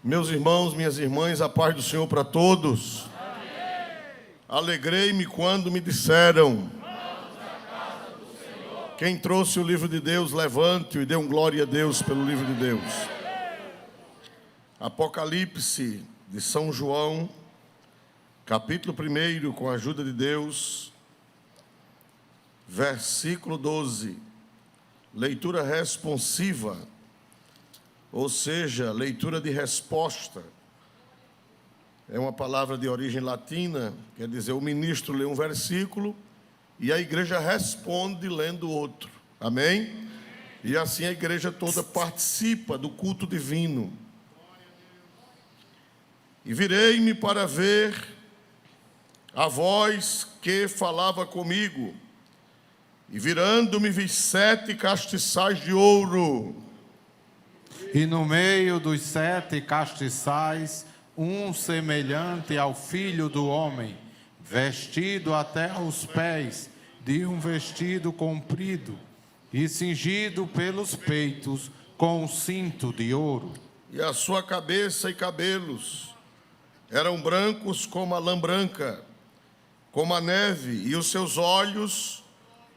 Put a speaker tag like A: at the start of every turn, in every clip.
A: Meus irmãos, minhas irmãs, a paz do Senhor para todos. Alegrei-me quando me disseram: quem trouxe o livro de Deus, levante-o e dê um glória a Deus pelo livro de Deus. Apocalipse de São João, capítulo 1, com a ajuda de Deus, versículo 12. Leitura responsiva, ou seja, leitura de resposta. É uma palavra de origem latina, quer dizer, o ministro lê um versículo e a igreja responde lendo outro. Amém? E assim a igreja toda participa do culto divino. E virei-me para ver a voz que falava comigo, e virando-me vi 7 castiçais de ouro.
B: E no meio dos 7 castiçais, um semelhante ao Filho do Homem, vestido até aos pés de um vestido comprido, e cingido pelos peitos com um cinto de ouro.
A: E a sua cabeça e cabelos eram brancos como a lã branca, como a neve, e os seus olhos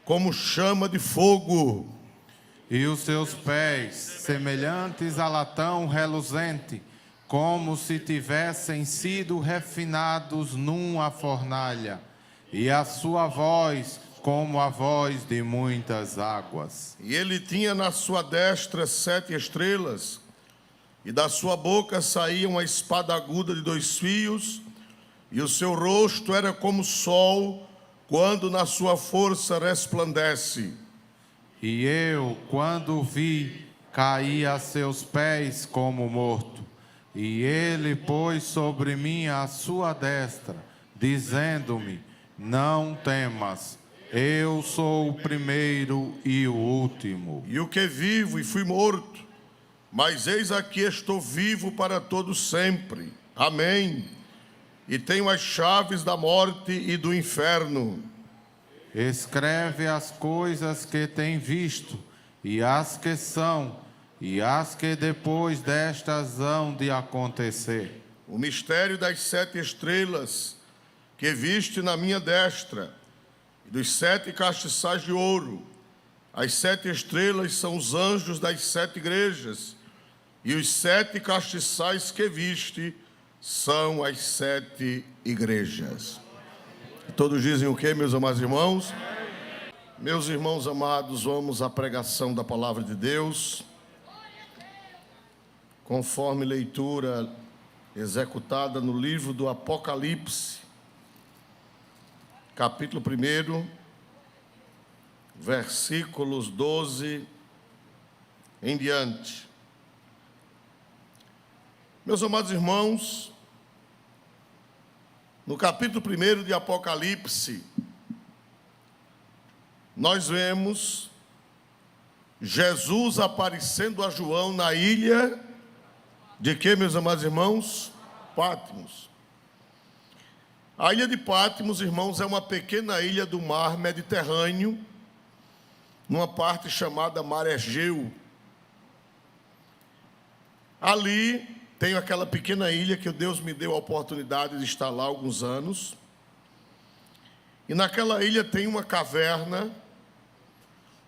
A: como chama de fogo.
B: E os seus pés, semelhantes a latão reluzente, como se tivessem sido refinados numa fornalha, e a sua voz, como a voz de muitas águas.
A: E ele tinha na sua destra 7 estrelas, e da sua boca saía uma espada aguda de 2 fios, e o seu rosto era como o sol, quando na sua força resplandece.
B: E eu, quando o vi, caí a seus pés como morto. E ele pôs sobre mim a sua destra, dizendo-me: não temas, eu sou o primeiro e o último.
A: E o que vivo e fui morto, mas eis aqui estou vivo para todo sempre. Amém. E tenho as chaves da morte e do inferno.
B: Escreve as coisas que tem visto, e as que são, e as que depois destas hão de acontecer.
A: O mistério das 7 estrelas que viste na minha destra, e dos 7 castiçais de ouro. As 7 estrelas são os anjos das 7 igrejas, e os 7 castiçais que viste são as 7 igrejas. Todos dizem o quê, meus amados irmãos? Meus irmãos amados, vamos à pregação da palavra de Deus, conforme leitura executada no livro do Apocalipse, capítulo 1, versículos 12 em diante. Meus amados irmãos, no capítulo 1 de Apocalipse, nós vemos Jesus aparecendo a João na ilha de quê, meus amados irmãos? Patmos. A ilha de Patmos, irmãos, é uma pequena ilha do mar Mediterrâneo, numa parte chamada Mar Egeu. Ali tem aquela pequena ilha que Deus me deu a oportunidade de estar lá há alguns anos. E naquela ilha tem uma caverna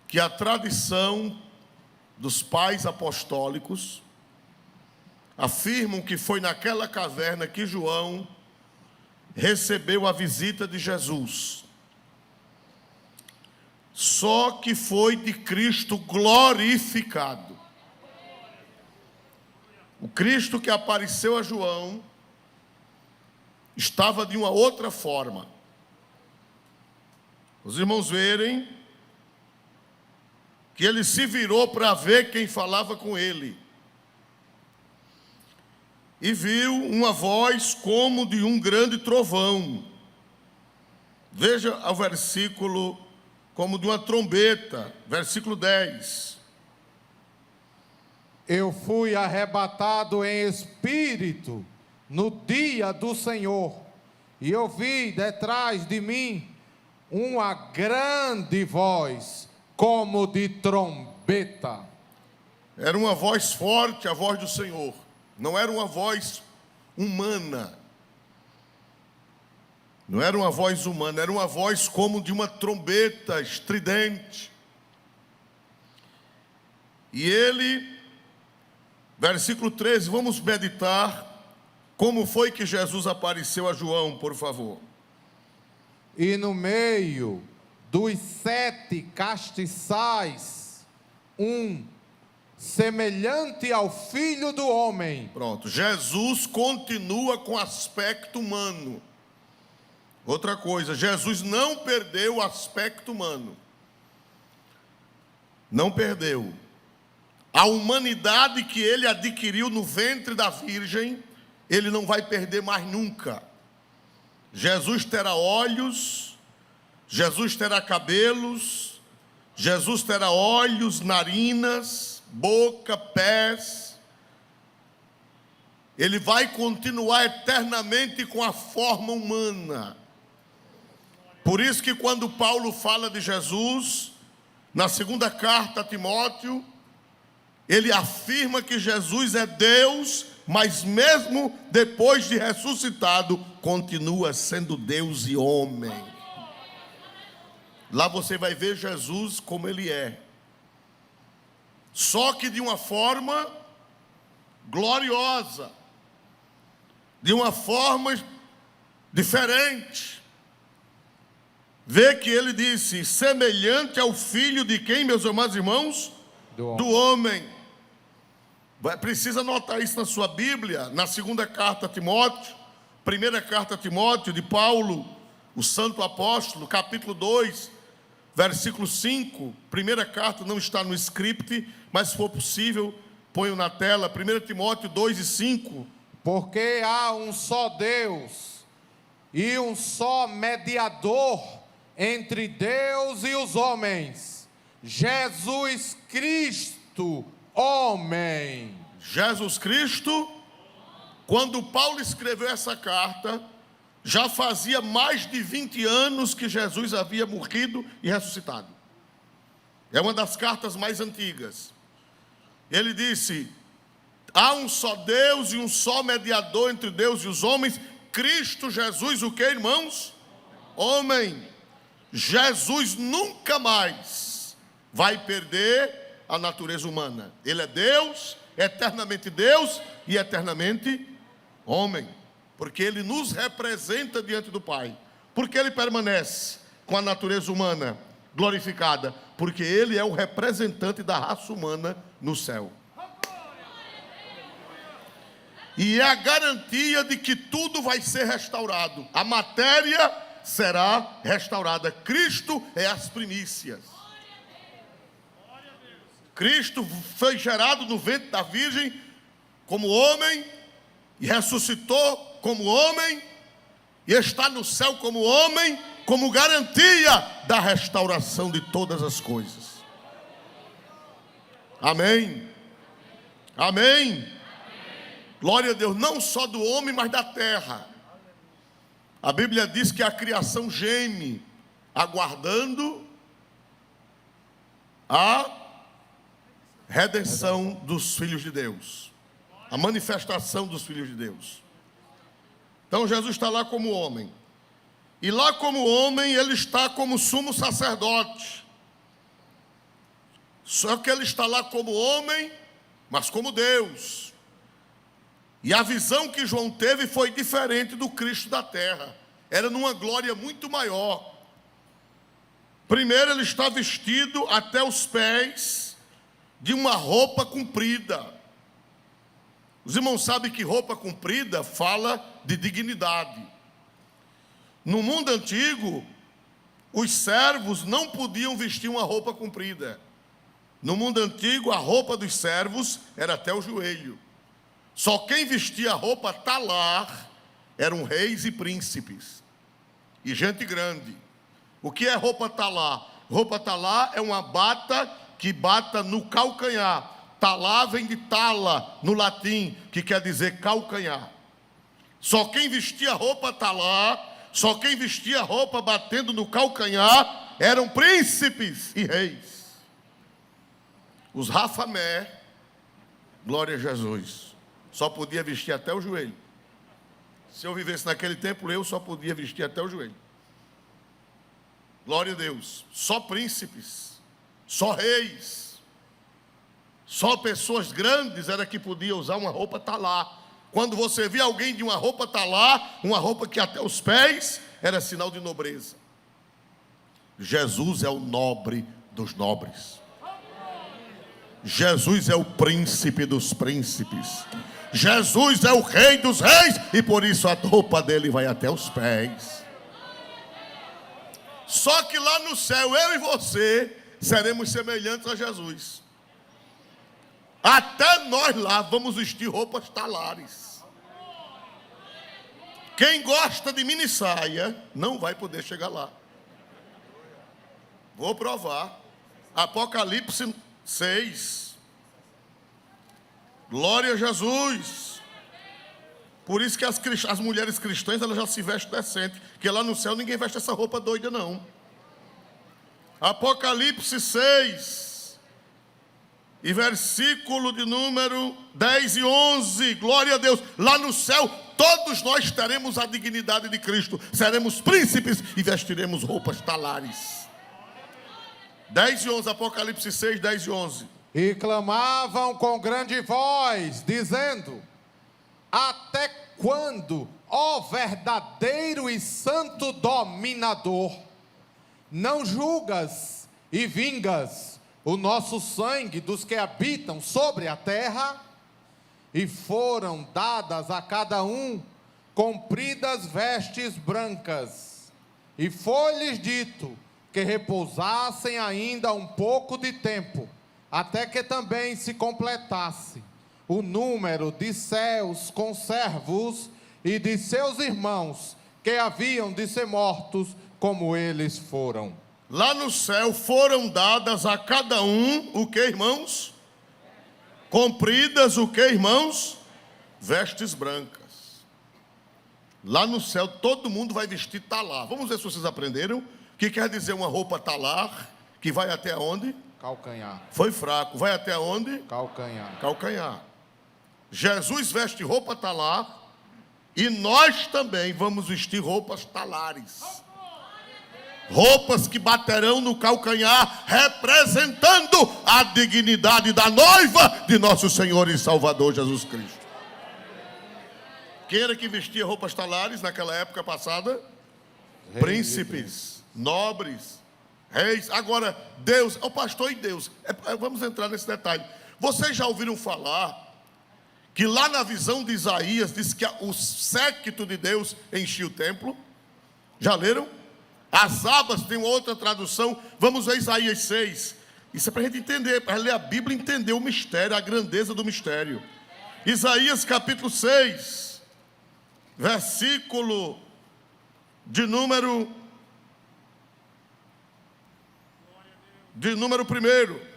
A: que a tradição dos pais apostólicos afirmam que foi naquela caverna que João recebeu a visita de Jesus. Só que foi de Cristo glorificado. O Cristo que apareceu a João estava de uma outra forma. Os irmãos verem que ele se virou para ver quem falava com ele. E viu uma voz como de um grande trovão. Veja o versículo, como de uma trombeta, versículo 10.
C: Eu fui arrebatado em espírito no dia do Senhor, e ouvi detrás de mim uma grande voz, como de trombeta.
A: Era uma voz forte, a voz do Senhor. Não era uma voz humana. Não era uma voz humana, era uma voz como de uma trombeta estridente. E ele, versículo 13, vamos meditar como foi que Jesus apareceu a João, por favor.
C: E no meio dos 7 castiçais, semelhante ao Filho do Homem.
A: Pronto, Jesus continua com aspecto humano. Outra coisa, Jesus não perdeu o aspecto humano. Não perdeu. A humanidade que ele adquiriu no ventre da Virgem, ele não vai perder mais nunca. Jesus terá olhos, Jesus terá cabelos, Jesus terá olhos, narinas, boca, pés. Ele vai continuar eternamente com a forma humana. Por isso que quando Paulo fala de Jesus, na segunda carta a Timóteo, ele afirma que Jesus é Deus, mas mesmo depois de ressuscitado, continua sendo Deus e homem. Lá você vai ver Jesus como ele é. Só que de uma forma gloriosa, de uma forma diferente. Vê que ele disse, semelhante ao filho de quem, meus amados irmãos? Do homem. Precisa anotar isso na sua Bíblia, na segunda carta a Timóteo, primeira carta a Timóteo de Paulo, o santo apóstolo, capítulo 2, versículo 5, primeira carta não está no script, mas se for possível, ponho na tela, 1 Timóteo 2 e 5.
C: Porque há um só Deus e um só mediador entre Deus e os homens, Jesus Cristo, homem.
A: Jesus Cristo, quando Paulo escreveu essa carta, já fazia mais de 20 anos que Jesus havia morrido e ressuscitado. É uma das cartas mais antigas. Ele disse, há um só Deus e um só mediador entre Deus e os homens, Cristo Jesus, o que, irmãos? Homem. Jesus nunca mais vai perder a natureza humana. Ele é Deus, eternamente Deus e eternamente homem. Porque ele nos representa diante do Pai. Porque ele permanece com a natureza humana glorificada. Porque ele é o representante da raça humana no céu. E é a garantia de que tudo vai ser restaurado. A matéria será restaurada. Cristo é as primícias. Cristo foi gerado no ventre da Virgem como homem e ressuscitou como homem e está no céu como homem, como garantia da restauração de todas as coisas. Amém? Amém? Glória a Deus, não só do homem, mas da terra. A Bíblia diz que a criação geme, aguardando a redenção dos filhos de Deus, a manifestação dos filhos de Deus. Então Jesus está lá como homem, e lá como homem ele está como sumo sacerdote, só que ele está lá como homem, mas como Deus. E a visão que João teve foi diferente do Cristo da terra. Era numa glória muito maior. Primeiro, ele está vestido até os pés de uma roupa comprida. Os irmãos sabem que roupa comprida fala de dignidade. No mundo antigo, os servos não podiam vestir uma roupa comprida. No mundo antigo, a roupa dos servos era até o joelho. Só quem vestia a roupa talar eram reis e príncipes e gente grande. O que é roupa talar? Roupa talar é uma bata que bata no calcanhar. Talar vem de tala, no latim, que quer dizer calcanhar. Só quem vestia roupa talar, só quem vestia roupa batendo no calcanhar, eram príncipes e reis. Os rafamé, glória a Jesus. só podia vestir até o joelho. Se eu vivesse naquele tempo, eu só podia vestir até o joelho. Glória a Deus. Só príncipes, só reis, só pessoas grandes era que podia usar uma roupa talá. Quando você via alguém de uma roupa talá, uma roupa que até os pés, era sinal de nobreza. Jesus é o nobre dos nobres. Jesus é o príncipe dos príncipes. Jesus é o rei dos reis, e por isso a roupa dele vai até os pés. Só que lá no céu, eu e você seremos semelhantes a Jesus. Até nós lá vamos vestir roupas talares. Quem gosta de mini saia não vai poder chegar lá. Vou provar. Apocalipse 6. Glória a Jesus. Por isso que as mulheres cristãs, elas já se vestem decente, porque lá no céu ninguém veste essa roupa doida não. Apocalipse 6 e versículo de número 10 e 11. Glória a Deus. Lá no céu todos nós teremos a dignidade de Cristo, seremos príncipes e vestiremos roupas talares. 10 e 11, Apocalipse 6, 10 e 11.
C: E clamavam com grande voz, dizendo: até quando, ó verdadeiro e santo dominador, não julgas e vingas o nosso sangue dos que habitam sobre a terra? E foram dadas a cada um compridas vestes brancas, e foi-lhes dito que repousassem ainda um pouco de tempo, até que também se completasse o número de seus conservos e de seus irmãos que haviam de ser mortos como eles foram.
A: Lá no céu foram dadas a cada um, o que, irmãos? Compridas, o que, irmãos? Vestes brancas. Lá no céu todo mundo vai vestir talar. Vamos ver se vocês aprenderam o que quer dizer uma roupa talar, que vai até onde?
C: Calcanhar.
A: Foi fraco. Vai até onde?
C: Calcanhar.
A: Calcanhar. Jesus veste roupa talar, e nós também vamos vestir roupas talares. Roupas que baterão no calcanhar, representando a dignidade da noiva de nosso Senhor e Salvador Jesus Cristo. Quem era que vestia roupas talares naquela época passada? Príncipes, nobres, reis. Agora, Deus, o pastor e Deus. Vamos entrar nesse detalhe. Vocês já ouviram falar que lá na visão de Isaías diz que o séquito de Deus enchia o templo? Já leram? As abas tem outra tradução. Vamos ver Isaías 6. Isso é para a gente entender, para ler a Bíblia e entender o mistério, a grandeza do mistério. Isaías capítulo 6, versículo de número 1.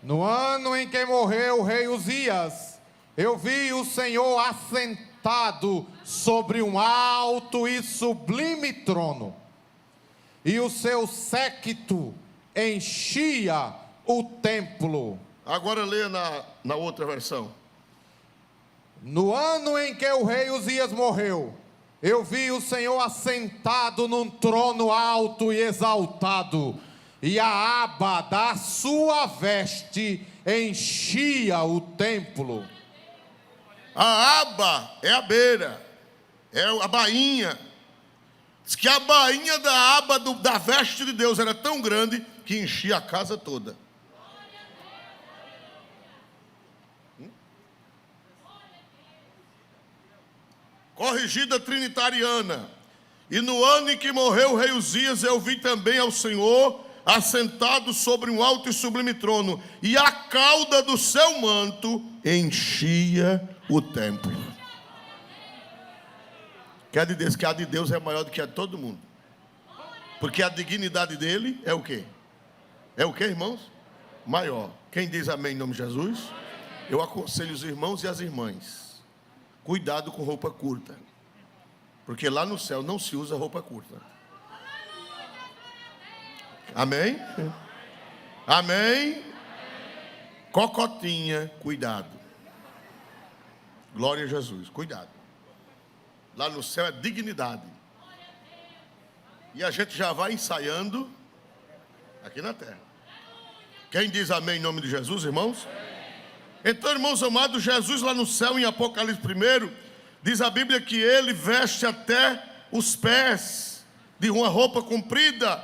C: No ano em que morreu o rei Uzias, eu vi o Senhor assentado sobre um alto e sublime trono, e o seu séquito enchia o templo.
A: Agora leia na outra versão.
C: No ano em que o rei Uzias morreu, eu vi o Senhor assentado num trono alto e exaltado, e a aba da sua veste enchia o templo.
A: A aba é a beira, é a bainha. Diz que a bainha da aba da veste de Deus era tão grande que enchia a casa toda. Corrigida trinitariana. E no ano em que morreu o rei Uzias, eu vi também ao Senhor assentado sobre um alto e sublime trono, e a cauda do seu manto enchia o templo. Quer dizer que a de Deus é maior do que a de todo mundo, porque a dignidade dele é o quê? É o quê, irmãos? Maior. Quem diz amém em nome de Jesus? Eu aconselho os irmãos e as irmãs, cuidado com roupa curta, porque lá no céu não se usa roupa curta. Amém? Amém? Cocotinha, cuidado. Glória a Jesus. Cuidado. Lá no céu é dignidade. E a gente já vai ensaiando aqui na terra. Quem diz amém em nome de Jesus, irmãos? Então, irmãos amados, Jesus lá no céu, em Apocalipse 1, diz a Bíblia que ele veste até os pés de uma roupa comprida.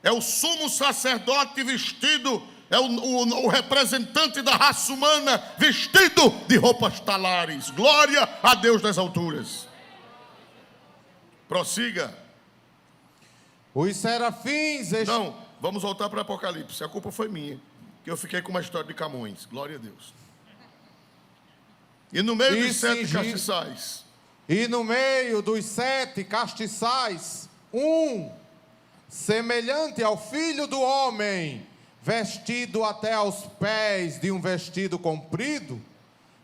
A: É o sumo sacerdote vestido, é o representante da raça humana vestido de roupas talares. Glória a Deus nas alturas. Prossiga.
C: Os serafins...
A: Não, vamos voltar para Apocalipse. A culpa foi minha, que eu fiquei com uma história de Camões. Glória a Deus. E no meio dos 7 castiçais.
C: E no meio dos 7 castiçais, semelhante ao Filho do Homem, vestido até aos pés de um vestido comprido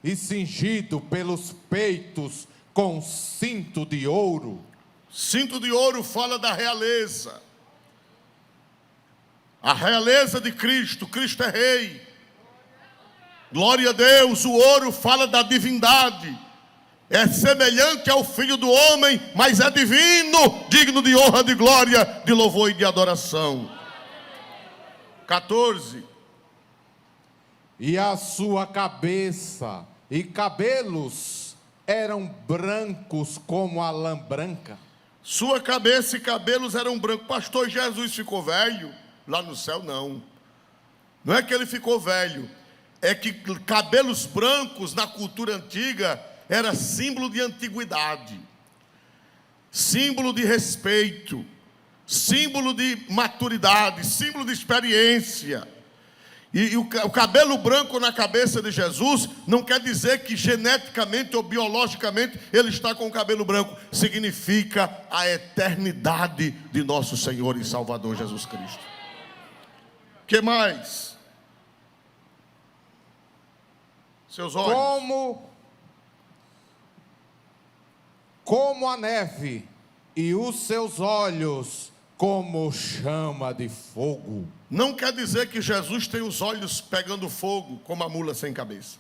C: e cingido pelos peitos com cinto de ouro.
A: Cinto de ouro fala da realeza. A realeza de Cristo. Cristo é rei. Glória a Deus. O ouro fala da divindade. É semelhante ao Filho do Homem, mas é divino, digno de honra, de glória, de louvor e de adoração. 14.
C: E a sua cabeça e cabelos eram brancos como a lã branca.
A: Sua cabeça e cabelos eram brancos. Pastor, Jesus ficou velho? Lá no céu, não. Não é que ele ficou velho. É que cabelos brancos na cultura antiga era símbolo de antiguidade, símbolo de respeito, símbolo de maturidade, símbolo de experiência. E o cabelo branco na cabeça de Jesus não quer dizer que geneticamente ou biologicamente ele está com o cabelo branco. Significa a eternidade de nosso Senhor e Salvador Jesus Cristo. O que mais? Seus olhos. Como a neve,
C: e os seus olhos como chama de fogo.
A: Não quer dizer que Jesus tem os olhos pegando fogo como a mula sem cabeça.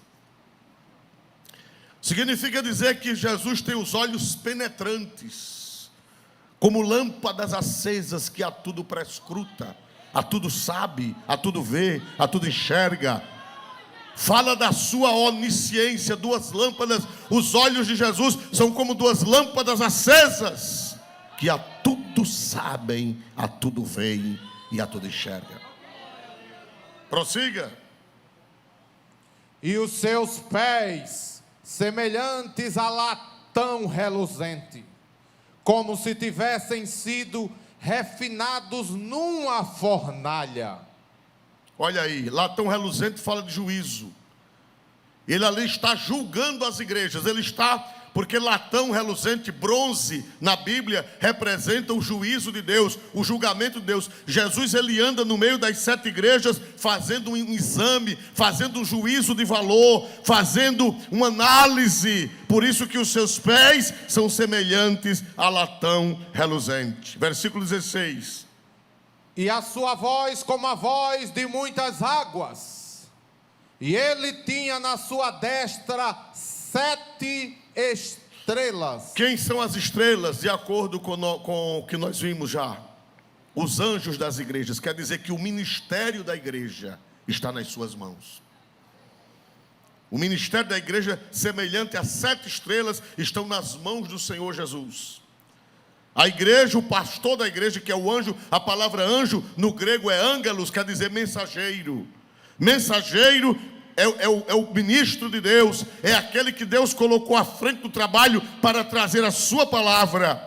A: Significa dizer que Jesus tem os olhos penetrantes, como lâmpadas acesas que a tudo prescruta, a tudo sabe, a tudo vê, a tudo enxerga. Fala da sua onisciência, 2 lâmpadas. Os olhos de Jesus são como 2 lâmpadas acesas, que a tudo sabem, a tudo veem e a tudo enxergam. Prossiga.
C: E os seus pés, semelhantes a latão reluzente, como se tivessem sido refinados numa fornalha.
A: Olha aí, latão reluzente fala de juízo. Ele ali está julgando as igrejas. Ele está, porque latão reluzente, bronze, na Bíblia, representa o juízo de Deus, o julgamento de Deus. Jesus, ele anda no meio das 7 igrejas, fazendo um exame, fazendo um juízo de valor, fazendo uma análise. Por isso que os seus pés são semelhantes a latão reluzente. Versículo 16.
C: E a sua voz como a voz de muitas águas. E ele tinha na sua destra 7 estrelas.
A: Quem são as estrelas? De acordo com o que nós vimos já. Os anjos das igrejas. Quer dizer que o ministério da igreja está nas suas mãos. O ministério da igreja, semelhante a 7 estrelas, estão nas mãos do Senhor Jesus. A igreja, o pastor da igreja, que é o anjo, a palavra anjo no grego é ângelos, quer dizer mensageiro. Mensageiro é o ministro de Deus, é aquele que Deus colocou à frente do trabalho para trazer a sua palavra.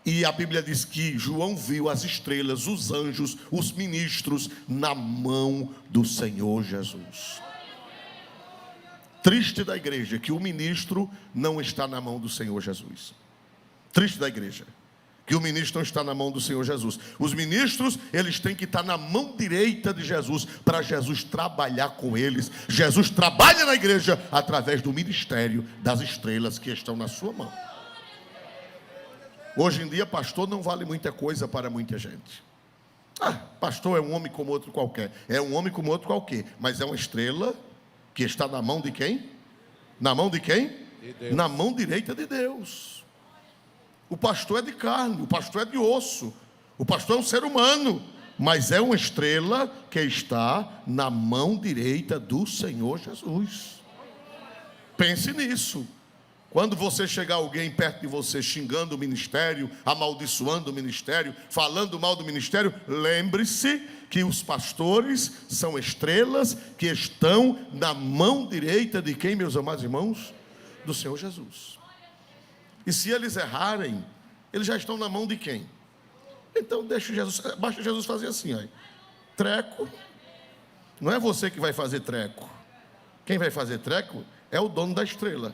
A: E a Bíblia diz que João viu as estrelas, os anjos, os ministros na mão do Senhor Jesus. Triste da igreja que o ministro não está na mão do Senhor Jesus. Triste da igreja que o ministro não está na mão do Senhor Jesus. Os ministros, eles têm que estar na mão direita de Jesus, para Jesus trabalhar com eles. Jesus trabalha na igreja através do ministério das estrelas que estão na sua mão. Hoje em dia, pastor não vale muita coisa para muita gente. Pastor é um homem como outro qualquer. É um homem como outro qualquer, mas é uma estrela que está na mão de quem? Na mão de quem? na mão direita de Deus. O pastor é de carne, o pastor é de osso, o pastor é um ser humano, mas é uma estrela que está na mão direita do Senhor Jesus. Pense nisso. Quando você chegar alguém perto de você xingando o ministério, amaldiçoando o ministério, falando mal do ministério, lembre-se que os pastores são estrelas que estão na mão direita de quem, meus amados irmãos? Do Senhor Jesus. E se eles errarem, eles já estão na mão de quem? Então deixa Jesus, basta Jesus fazer assim, ó. Treco. Não é você que vai fazer treco. Quem vai fazer treco é o dono da estrela.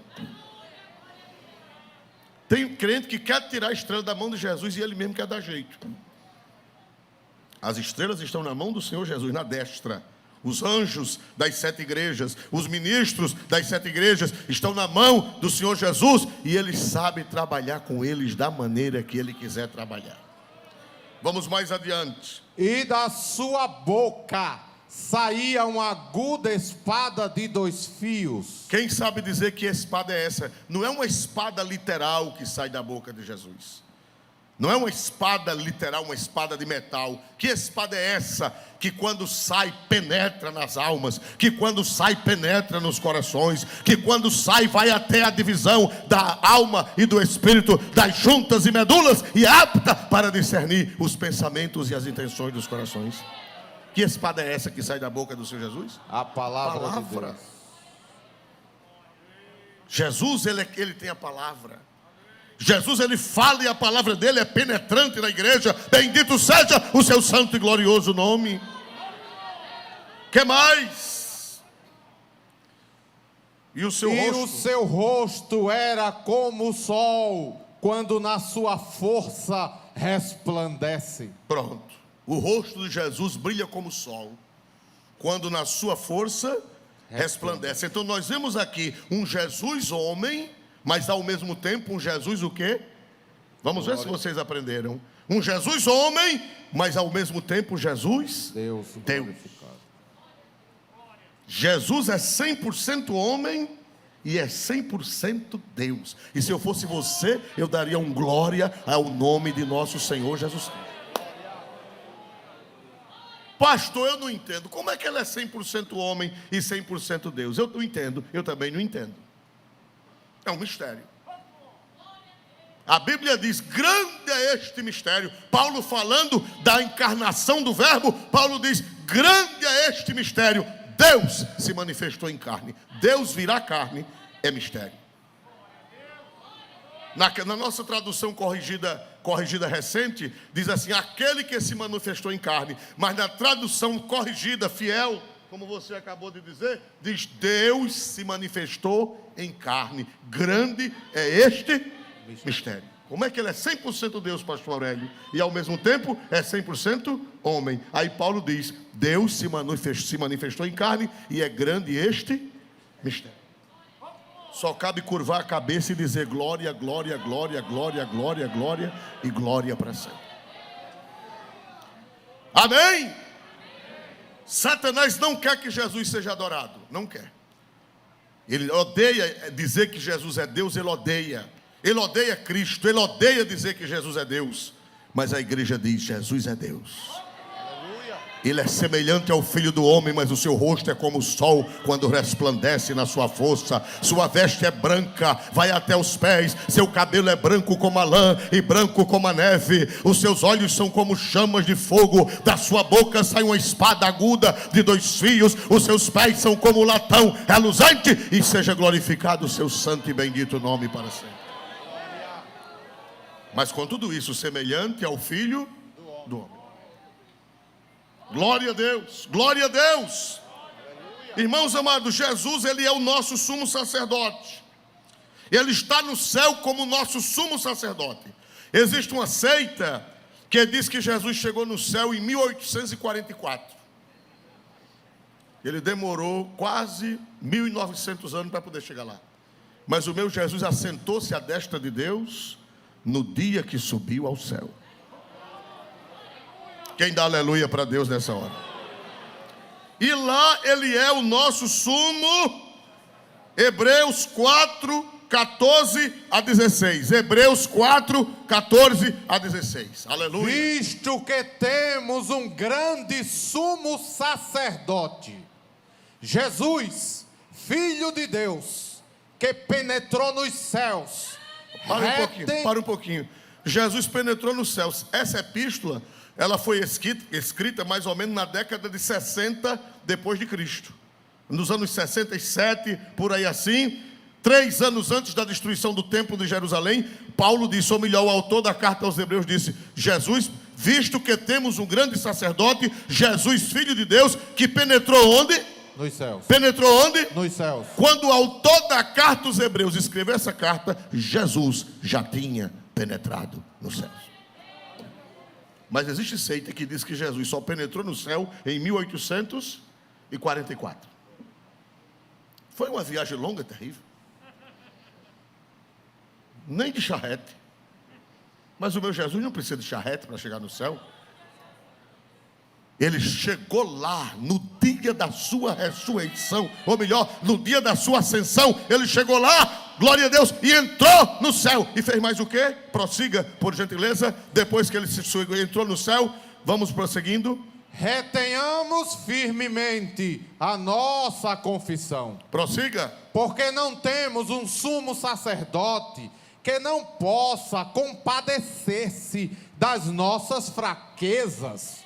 A: Tem crente que quer tirar a estrela da mão de Jesus e ele mesmo quer dar jeito. As estrelas estão na mão do Senhor Jesus, na destra. Os anjos das 7 igrejas, os ministros das 7 igrejas estão na mão do Senhor Jesus e Ele sabe trabalhar com eles da maneira que Ele quiser trabalhar. Vamos mais adiante.
C: E da sua boca saía uma aguda espada de 2 fios.
A: Quem sabe dizer que espada é essa? Não é uma espada literal que sai da boca de Jesus. Não é uma espada literal, uma espada de metal. Que espada é essa que quando sai penetra nas almas, que quando sai penetra nos corações, que quando sai vai até a divisão da alma e do espírito, das juntas e medulas, e é apta para discernir os pensamentos e as intenções dos corações? Que espada é essa que sai da boca do Senhor Jesus?
C: A palavra de Deus.
A: Jesus, ele tem a palavra. Jesus, ele fala e a palavra dele é penetrante na igreja. Bendito seja o seu santo e glorioso nome. Que mais? E o seu
C: rosto era como o sol, quando na sua força resplandece.
A: Pronto. O rosto de Jesus brilha como o sol, quando na sua força resplandece. Então nós vemos aqui um Jesus homem, mas ao mesmo tempo um Jesus o quê? Vamos ver se vocês aprenderam. Um Jesus homem, mas ao mesmo tempo Jesus Deus. Jesus é 100% homem e é 100% Deus. E se eu fosse você, eu daria um glória ao nome de nosso Senhor Jesus Cristo. Pastor, eu não entendo. Como é que ele é 100% homem e 100% Deus? Eu não entendo, eu também não entendo. É um mistério. A Bíblia diz, grande é este mistério. Paulo falando da encarnação do verbo, Paulo diz, grande é este mistério. Deus se manifestou em carne. Deus virar carne é mistério. Na nossa tradução corrigida recente, diz assim, aquele que se manifestou em carne. Mas na tradução corrigida, fiel, como você acabou de dizer, diz, Deus se manifestou em carne. Grande é este mistério. Como é que ele é 100% Deus, pastor Aurélio, e ao mesmo tempo é 100% homem? Aí Paulo diz, Deus se manifestou em carne e é grande este mistério. Só cabe curvar a cabeça e dizer glória, glória, glória, glória, glória, glória e glória para sempre. Amém? Satanás não quer que Jesus seja adorado. Não quer. Ele odeia dizer que Jesus é Deus, ele odeia. Ele odeia Cristo, ele odeia dizer que Jesus é Deus. Mas a igreja diz, Jesus é Deus. Ele é semelhante ao Filho do Homem, mas o seu rosto é como o sol quando resplandece na sua força. Sua veste é branca, vai até os pés. Seu cabelo é branco como a lã e branco como a neve. Os seus olhos são como chamas de fogo. Da sua boca sai uma espada aguda de 2 fios. Os seus pés são como latão reluzente. E seja glorificado o seu santo e bendito nome para sempre. Mas com tudo isso, semelhante ao Filho do Homem. Glória a Deus, glória a Deus. Irmãos amados, Jesus, ele é o nosso sumo sacerdote. Ele está no céu como nosso sumo sacerdote. Existe uma seita que diz que Jesus chegou no céu em 1844. Ele demorou quase 1900 anos para poder chegar lá. Mas o meu Jesus assentou-se à destra de Deus no dia que subiu ao céu. Quem dá aleluia para Deus nessa hora? E lá ele é o nosso sumo. Hebreus 4, 14 a 16. Hebreus 4, 14 a 16. Aleluia.
C: Visto que temos um grande sumo sacerdote, Jesus, Filho de Deus, que penetrou nos céus.
A: Para um pouquinho. Jesus penetrou nos céus. Essa epístola, ela foi escrita mais ou menos na década de 60 depois de Cristo. Nos anos 67, por aí assim, 3 anos antes da destruição do templo de Jerusalém, Paulo disse, ou melhor, o autor da carta aos Hebreus disse, Jesus, visto que temos um grande sacerdote, Jesus, Filho de Deus, que penetrou onde?
C: Nos céus.
A: Penetrou onde?
C: Nos céus.
A: Quando o autor da carta aos Hebreus escreveu essa carta, Jesus já tinha penetrado nos céus. Mas existe seita que diz que Jesus só penetrou no céu em 1844. Foi uma viagem longa, terrível. Nem de charrete. Mas o meu Jesus não precisa de charrete para chegar no céu. Ele chegou lá no dia da sua ressurreição, ou melhor, no dia da sua ascensão. Ele chegou lá, glória a Deus, e entrou no céu. E fez mais o quê? Prossiga, por gentileza. Depois que ele entrou no céu, vamos prosseguindo.
C: Retenhamos firmemente a nossa confissão.
A: Prossiga.
C: Porque não temos um sumo sacerdote que não possa compadecer-se das nossas fraquezas.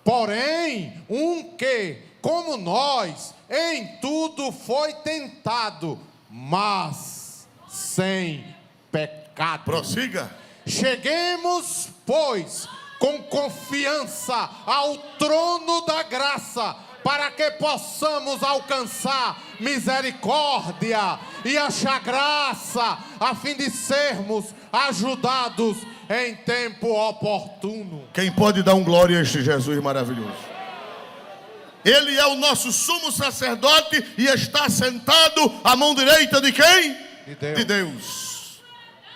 C: Porém, um que, como nós, em tudo foi tentado, mas sem pecado.
A: Prossiga.
C: Cheguemos, pois, com confiança ao trono da graça, para que possamos alcançar misericórdia e achar graça, a fim de sermos ajudados em tempo oportuno.
A: Quem pode dar um glória a este Jesus maravilhoso? Ele é o nosso sumo sacerdote e está sentado à mão direita de quem? De Deus.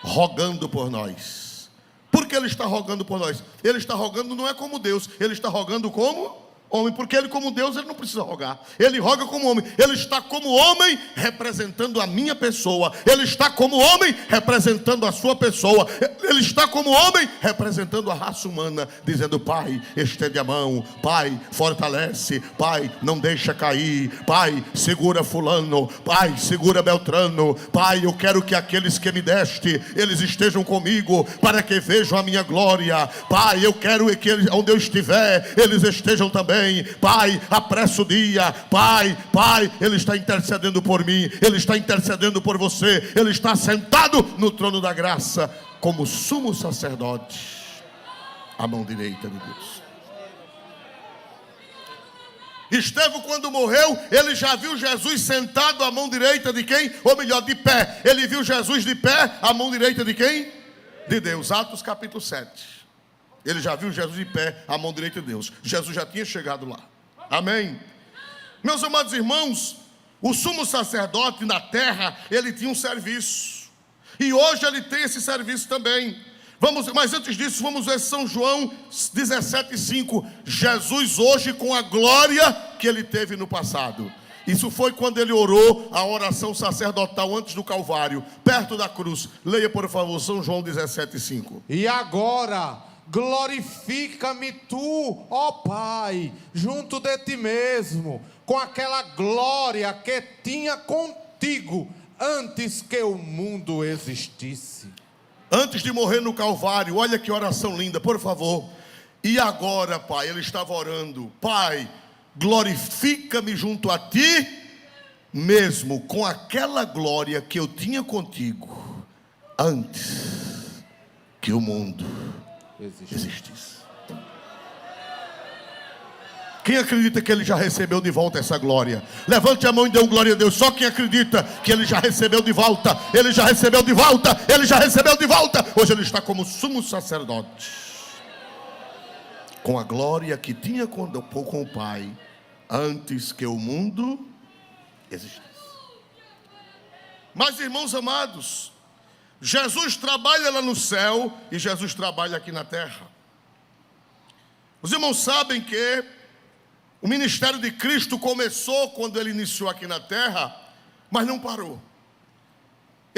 A: Rogando por nós. Por que ele está rogando por nós? Ele está rogando não é como Deus, ele está rogando como homem, porque ele como Deus, ele não precisa rogar. Ele roga como homem. Ele está como homem representando a minha pessoa. Ele está como homem representando a sua pessoa. Ele está como homem representando a raça humana, dizendo, Pai, estende a mão. Pai, fortalece. Pai, não deixa cair. Pai, segura fulano. Pai, segura Beltrano. Pai, eu quero que aqueles que me deste, eles estejam comigo, para que vejam a minha glória. Pai, eu quero que eles, onde eu estiver, eles estejam também. Pai, apressa o dia. Pai, Ele está intercedendo por mim. Ele está intercedendo por você. Ele está sentado no trono da graça, como sumo sacerdote, à mão direita de Deus. Estevão, quando morreu, ele já viu Jesus sentado à mão direita de quem? Ou melhor, de pé. Ele viu Jesus de pé, à mão direita de quem? De Deus. Atos capítulo 7. Ele já viu Jesus de pé, à mão direita de Deus. Jesus já tinha chegado lá. Amém? Meus amados irmãos, o sumo sacerdote na terra, ele tinha um serviço. E hoje ele tem esse serviço também. Mas antes disso, vamos ver São João 17,5. Jesus hoje com a glória que ele teve no passado. Isso foi quando ele orou a oração sacerdotal antes do Calvário, perto da cruz. Leia, por favor, São João 17,5.
C: E agora, glorifica-me tu, ó Pai, junto de ti mesmo, com aquela glória que tinha contigo antes que o mundo existisse.
A: Antes de morrer no Calvário, olha que oração linda, por favor. E agora, Pai, ele estava orando, Pai, glorifica-me junto a ti mesmo, com aquela glória que eu tinha contigo antes que o mundo existisse. Quem acredita que ele já recebeu de volta essa glória? Levante a mão e dê um glória a Deus. Só quem acredita que ele já recebeu de volta. Ele já recebeu de volta. Ele já recebeu de volta. Hoje ele está como sumo sacerdote, com a glória que tinha com o Pai antes que o mundo existisse. Mas, irmãos amados, Jesus trabalha lá no céu e Jesus trabalha aqui na terra. Os irmãos sabem que o ministério de Cristo começou quando ele iniciou aqui na terra, mas não parou.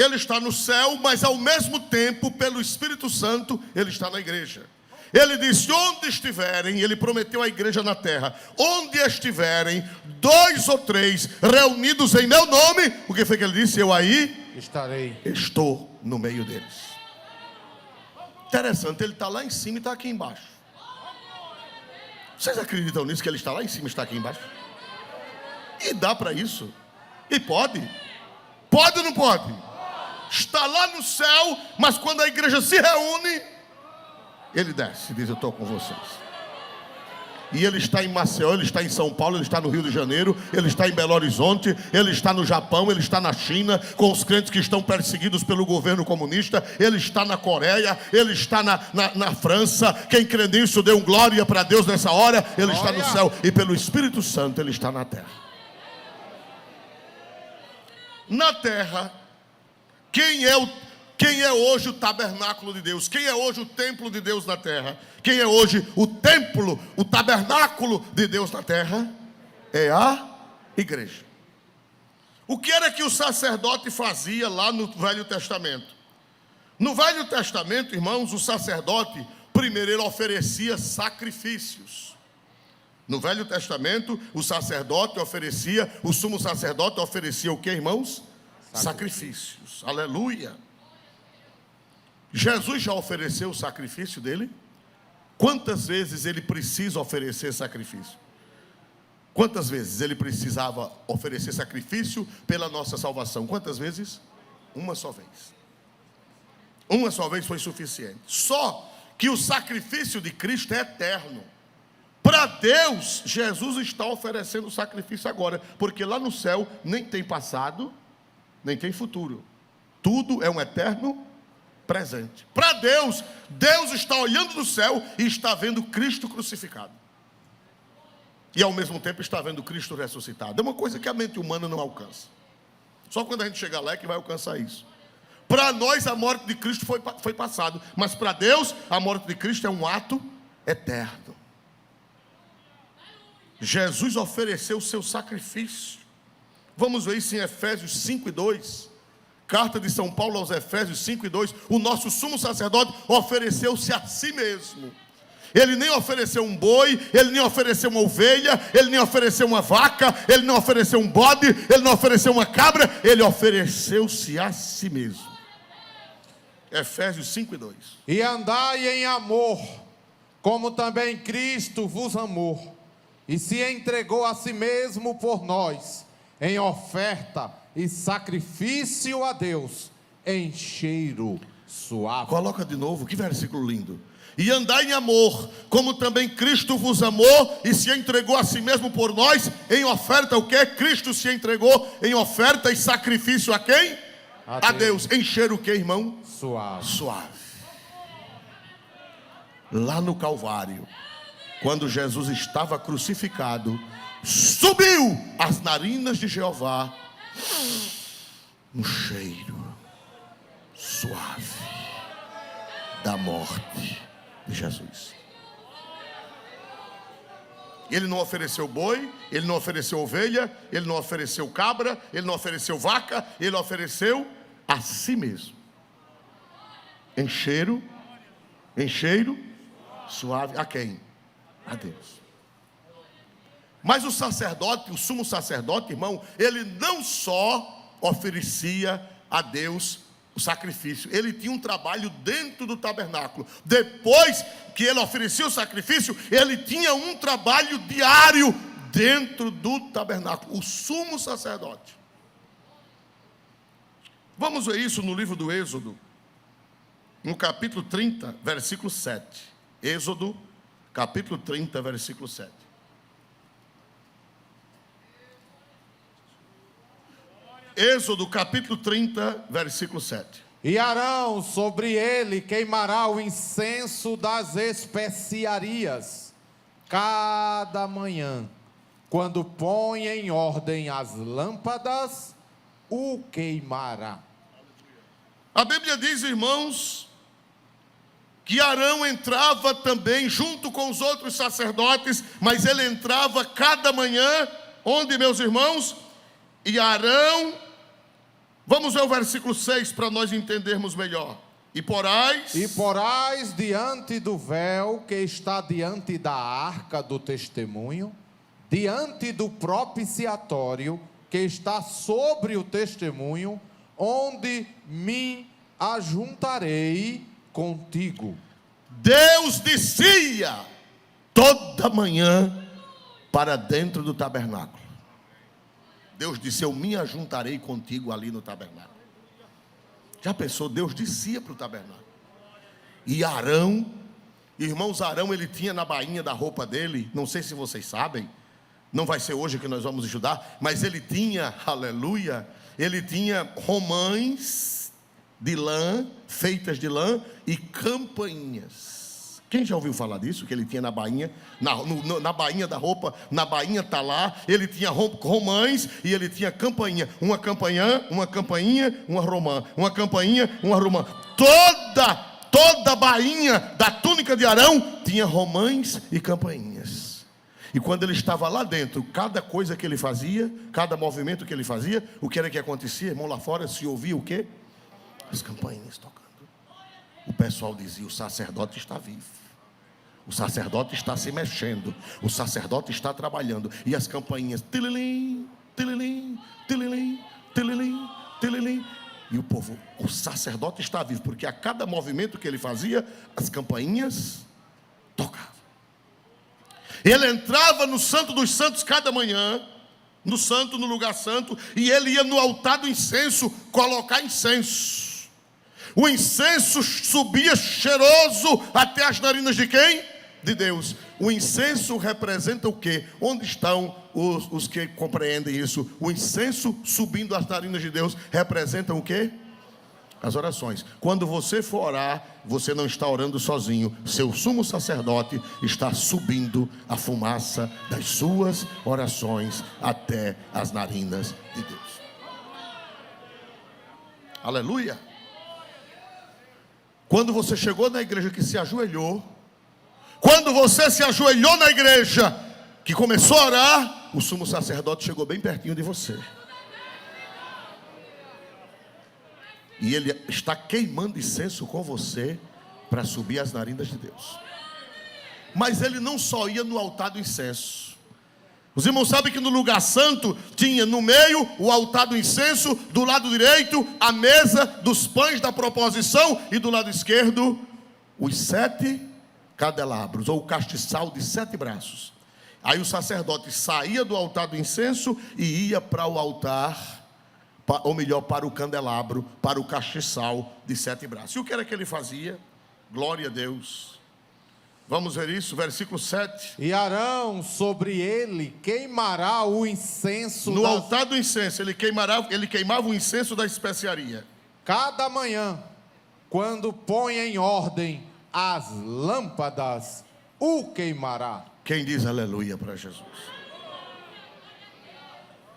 A: Ele está no céu, mas ao mesmo tempo, pelo Espírito Santo, ele está na igreja. Ele disse: onde estiverem, ele prometeu à igreja na terra, onde estiverem 2 ou 3 reunidos em meu nome, o que foi que ele disse? Eu aí
C: estarei.
A: Estou no meio deles. Interessante, ele está lá em cima e está aqui embaixo. Vocês acreditam nisso, que ele está lá em cima e está aqui embaixo? E dá para isso? E pode? Pode ou não pode? Está lá no céu, mas quando a igreja se reúne, ele desce e diz: eu estou com vocês. E ele está em Maceió, ele está em São Paulo, ele está no Rio de Janeiro, ele está em Belo Horizonte, ele está no Japão, ele está na China, com os crentes que estão perseguidos pelo governo comunista, ele está na Coreia, ele está na França. Quem crê nisso, dê um glória para Deus nessa hora. Ele está no céu e pelo Espírito Santo ele está na terra. Na terra, quem é hoje o tabernáculo de Deus? Quem é hoje o templo de Deus na terra? Quem é hoje o templo, o tabernáculo de Deus na terra? É a igreja. O que era que o sacerdote fazia lá no Velho Testamento? No Velho Testamento, irmãos, o sacerdote, primeiro ele oferecia sacrifícios. No Velho Testamento, o sumo sacerdote oferecia o que, irmãos? Sacrifícios. Aleluia. Jesus já ofereceu o sacrifício dele? Quantas vezes ele precisa oferecer sacrifício? Quantas vezes ele precisava oferecer sacrifício pela nossa salvação? Quantas vezes? Uma só vez. Uma só vez foi suficiente. Só que o sacrifício de Cristo é eterno. Para Deus, Jesus está oferecendo o sacrifício agora, porque lá no céu nem tem passado, nem tem futuro. Tudo é um eterno presente. Para Deus, Deus está olhando do céu e está vendo Cristo crucificado. E ao mesmo tempo está vendo Cristo ressuscitado. É uma coisa que a mente humana não alcança. Só quando a gente chegar lá é que vai alcançar isso. Para nós a morte de Cristo foi passado, mas para Deus a morte de Cristo é um ato eterno. Jesus ofereceu o seu sacrifício. Vamos ver isso em Efésios 5:2. Carta de São Paulo aos Efésios 5:2. O nosso sumo sacerdote ofereceu-se a si mesmo. Ele nem ofereceu um boi, ele nem ofereceu uma ovelha, ele nem ofereceu uma vaca, ele não ofereceu um bode, ele não ofereceu uma cabra, ele ofereceu-se a si mesmo. Efésios 5:2.
C: E andai em amor, como também Cristo vos amou, e se entregou a si mesmo por nós, em oferta e sacrifício a Deus, em cheiro suave.
A: Coloca de novo, que versículo lindo. E andai em amor, como também Cristo vos amou e se entregou a si mesmo por nós, em oferta o que? Cristo se entregou em oferta e sacrifício a quem? A Deus. Em cheiro o que, irmão?
C: Suave.
A: Suave. Lá no Calvário, quando Jesus estava crucificado, subiu as narinas de Jeová um cheiro suave da morte de Jesus. Ele não ofereceu boi, ele não ofereceu ovelha, ele não ofereceu cabra, ele não ofereceu vaca, ele ofereceu a si mesmo. Em cheiro suave a quem? A Deus. Mas o sacerdote, o sumo sacerdote, irmão, ele não só oferecia a Deus o sacrifício, ele tinha um trabalho dentro do tabernáculo. Depois que ele oferecia o sacrifício, ele tinha um trabalho diário dentro do tabernáculo, o sumo sacerdote. Vamos ver isso no livro do Êxodo, no capítulo 30, versículo 7. Êxodo, capítulo 30, versículo 7. Êxodo capítulo 30, versículo 7.
C: E Arão sobre ele queimará o incenso das especiarias, cada manhã, quando põe em ordem as lâmpadas, o queimará.
A: A Bíblia diz, irmãos, que Arão entrava também junto com os outros sacerdotes, mas ele entrava cada manhã, onde, meus irmãos? E Arão Vamos ver o versículo 6 para nós entendermos melhor. E porás
C: diante do véu que está diante da arca do testemunho, diante do propiciatório que está sobre o testemunho, onde me ajuntarei contigo.
A: Deus descia toda manhã para dentro do tabernáculo. Deus disse: eu me ajuntarei contigo ali no tabernáculo. Já pensou? Deus descia para o tabernáculo. E Arão, irmãos, Arão, ele tinha na bainha da roupa dele, não sei se vocês sabem, não vai ser hoje que nós vamos estudar, mas ele tinha, aleluia, ele tinha romãs de lã, feitas de lã, e campainhas. Quem já ouviu falar disso? Que ele tinha na bainha, na bainha da roupa, na bainha tá lá, ele tinha romãs e ele tinha campainha. Uma campainha, uma romã. Uma campainha, uma romã. Toda a bainha da túnica de Arão tinha romãs e campainhas. E quando ele estava lá dentro, cada coisa que ele fazia, cada movimento que ele fazia, o que era que acontecia? Irmão, lá fora se ouvia o quê? As campainhas tocando. O pessoal dizia: o sacerdote está vivo. O sacerdote está se mexendo. O sacerdote está trabalhando. E as campainhas, tililim, tililim, tililim, tililim, tililim. E o povo, o sacerdote está vivo, porque a cada movimento que ele fazia, as campainhas tocavam. Ele entrava no Santo dos Santos cada manhã, no lugar santo, e ele ia no altar do incenso colocar incenso. O incenso subia cheiroso até as narinas de quem? De Deus. O incenso representa o quê? Onde estão os que compreendem isso? O incenso subindo às narinas de Deus representa o quê? As orações. Quando você for orar, você não está orando sozinho. Seu sumo sacerdote está subindo a fumaça das suas orações até as narinas de Deus. Aleluia! Quando você chegou na igreja que se ajoelhou, quando você se ajoelhou na igreja que começou a orar, o sumo sacerdote chegou bem pertinho de você. E ele está queimando incenso com você para subir as narinas de Deus. Mas ele não só ia no altar do incenso. Os irmãos sabem que no lugar santo tinha no meio o altar do incenso, do lado direito a mesa dos pães da proposição e do lado esquerdo os 7 candelabros, ou o castiçal de 7 braços. Aí o sacerdote saía do altar do incenso e ia para o altar, ou melhor, para o candelabro, para o castiçal de 7 braços. E o que era que ele fazia? Glória a Deus. Vamos ver isso, versículo 7.
C: E Arão sobre ele queimará o incenso.
A: No altar do incenso, ele queimava o incenso da especiaria.
C: Cada manhã, quando põe em ordem as lâmpadas, o queimará.
A: Quem diz aleluia para Jesus?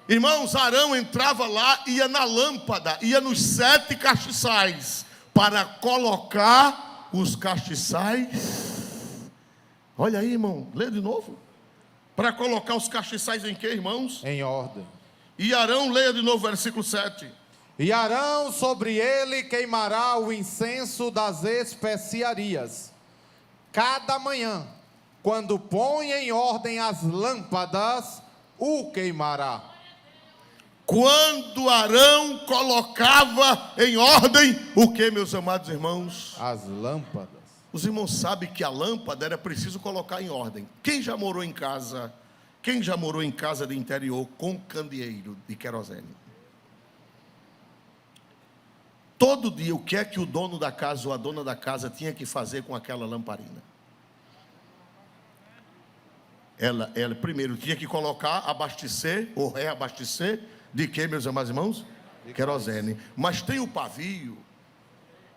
A: Irmãos, Arão entrava lá, ia na lâmpada, ia nos 7 castiçais, para colocar os castiçais. Olha aí, irmão, lê de novo. Para colocar os castiçais em quê, irmãos?
C: Em ordem.
A: E Arão, leia de novo, versículo 7.
C: E Arão sobre ele queimará o incenso das especiarias. Cada manhã, quando põe em ordem as lâmpadas, o queimará.
A: Quando Arão colocava em ordem o que, meus amados irmãos?
C: As lâmpadas.
A: Os irmãos sabem que a lâmpada era preciso colocar em ordem. Quem já morou em casa? Quem já morou em casa de interior com candeeiro de querosene? Todo dia, o que é que o dono da casa ou a dona da casa tinha que fazer com aquela lamparina? Ela primeiro tinha que colocar, abastecer ou reabastecer de quê, meus amados irmãos? Querosene. Mas tem o pavio,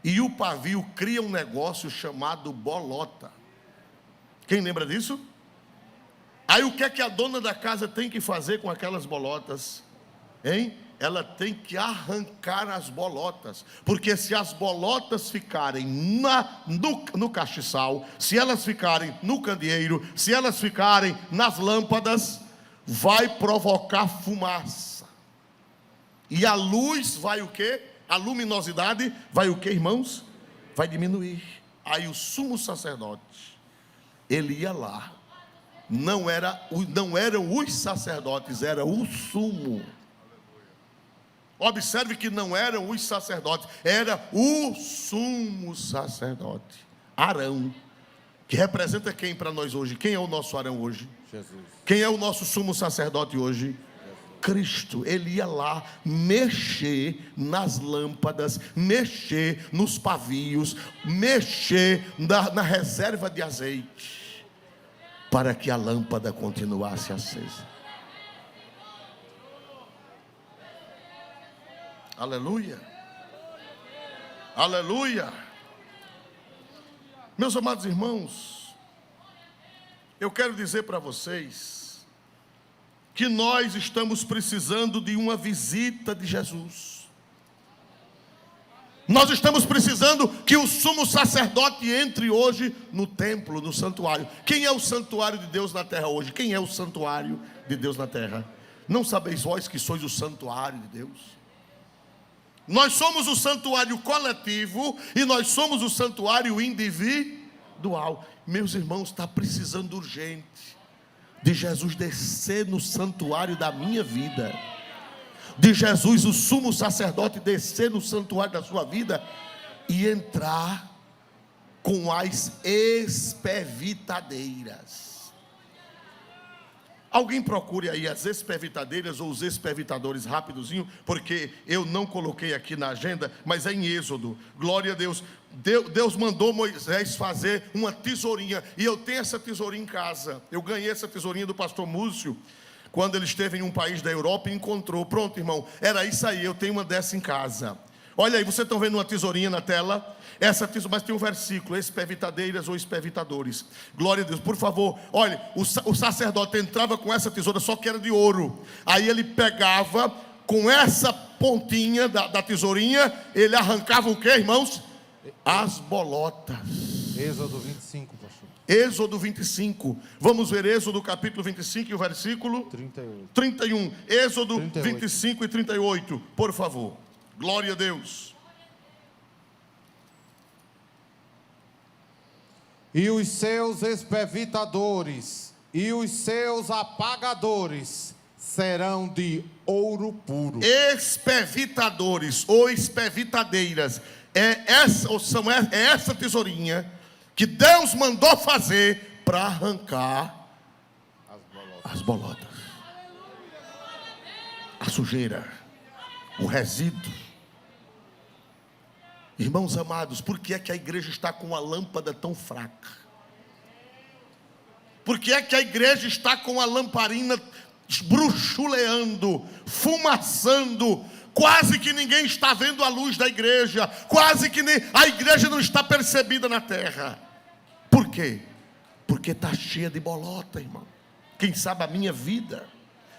A: e o pavio cria um negócio chamado bolota. Quem lembra disso? Aí o que é que a dona da casa tem que fazer com aquelas bolotas? Hein? Ela tem que arrancar as bolotas, porque se as bolotas ficarem no castiçal, se elas ficarem no candeeiro, se elas ficarem nas lâmpadas, vai provocar fumaça. E a luz vai o quê? A luminosidade vai o quê, irmãos? Vai diminuir. Aí o sumo sacerdote, ele ia lá. Não eram os sacerdotes, era o sumo. Observe que não eram os sacerdotes, era o sumo sacerdote, Arão, que representa quem para nós hoje? Quem é o nosso Arão hoje?
C: Jesus.
A: Quem é o nosso sumo sacerdote hoje? Cristo. Ele ia lá mexer nas lâmpadas, mexer nos pavios, mexer na reserva de azeite, para que a lâmpada continuasse acesa. Aleluia. Aleluia. Meus amados irmãos, eu quero dizer para vocês que nós estamos precisando de uma visita de Jesus. Nós estamos precisando que o sumo sacerdote entre hoje no templo, no santuário. Quem é o santuário de Deus na terra hoje? Quem é o santuário de Deus na terra? Não sabeis vós que sois o santuário de Deus? Nós somos o santuário coletivo e nós somos o santuário individual. Meus irmãos, está precisando urgente de Jesus descer no santuário da minha vida, de Jesus, o sumo sacerdote, descer no santuário da sua vida e entrar com as espevitadeiras. Alguém procure aí as espevitadeiras ou os espevitadores rapidozinho, porque eu não coloquei aqui na agenda, mas é em Êxodo. Glória a Deus. Deus mandou Moisés fazer uma tesourinha, e eu tenho essa tesourinha em casa. Eu ganhei essa tesourinha do pastor Múcio, quando ele esteve em um país da Europa e encontrou. Pronto, irmão, era isso aí, eu tenho uma dessa em casa. Olha aí, vocês estão vendo uma tesourinha na tela? Essa tesoura, mas tem um versículo, espevitadeiras ou espevitadores. Glória a Deus, por favor. Olha, o sacerdote entrava com essa tesoura, só que era de ouro. Aí ele pegava com essa pontinha da tesourinha, ele arrancava o que, irmãos? As bolotas.
C: Êxodo 25, pastor.
A: Êxodo 25. Vamos ver Êxodo capítulo 25 e o versículo 31. Êxodo 38. 25 e 38, por favor. Glória a Deus.
C: E os seus espevitadores e os seus apagadores serão de ouro puro.
A: Espevitadores ou espevitadeiras é essa tesourinha que Deus mandou fazer para arrancar as bolotas, a sujeira, o resíduo. Irmãos amados, por que é que a igreja está com a lâmpada tão fraca? Por que é que a igreja está com a lamparina bruxuleando, fumaçando? Quase que ninguém está vendo a luz da igreja, quase que a igreja não está percebida na terra. Por quê? Porque está cheia de bolota, irmão. Quem sabe a minha vida,